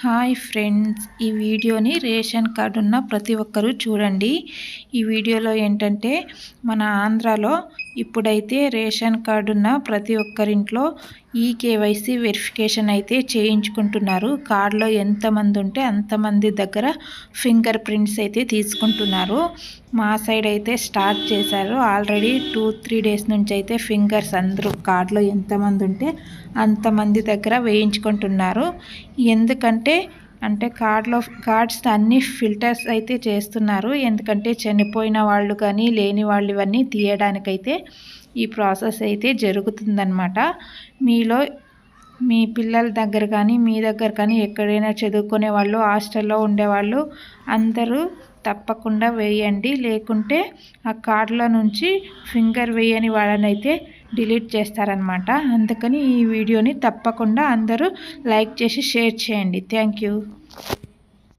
Hi friends, ఈ వీడియోని ration card ఉన్న ప్రతి ఒక్కరూ చూడండి. ఈ వీడియోలో ఏంటంటే మన ఆంధ్రాలో ఇప్పుడైతే రేషన్ కార్డు ఉన్న ప్రతి ఒక్కరింట్లో కేవైసీ వెరిఫికేషన్ అయితే చేయించుకుంటున్నారు. కార్డులో ఎంతమంది ఉంటే అంతమంది దగ్గర ఫింగర్ ప్రింట్స్ అయితే తీసుకుంటున్నారు. మా సైడ్ అయితే స్టార్ట్ చేశారు. ఆల్రెడీ 2-3 డేస్ నుంచి అయితే ఫింగర్స్ అందరూ కార్డులో ఎంతమంది ఉంటే అంతమంది దగ్గర వేయించుకుంటున్నారు. ఎందుకంటే కార్డ్స్ అన్ని ఫిల్టర్స్ అయితే చేస్తున్నారు. ఎందుకంటే చనిపోయిన వాళ్ళు కానీ లేని వాళ్ళు ఇవన్నీ తీయడానికైతే ఈ ప్రాసెస్ అయితే జరుగుతుందన్నమాట. మీలో మీ పిల్లల దగ్గర కానీ మీ దగ్గర కానీ ఎక్కడైనా చదువుకునే వాళ్ళు హాస్టల్లో ఉండేవాళ్ళు అందరూ తప్పకుండా వేయండి. లేకుంటే ఆ కార్డులో నుంచి ఫింగర్ వేయని వాళ్ళనైతే డిలీట్ చేస్తారనమాట. అందుకని ఈ వీడియోని తప్పకుండా అందరూ లైక్ చేసి షేర్ చేయండి. Thank you.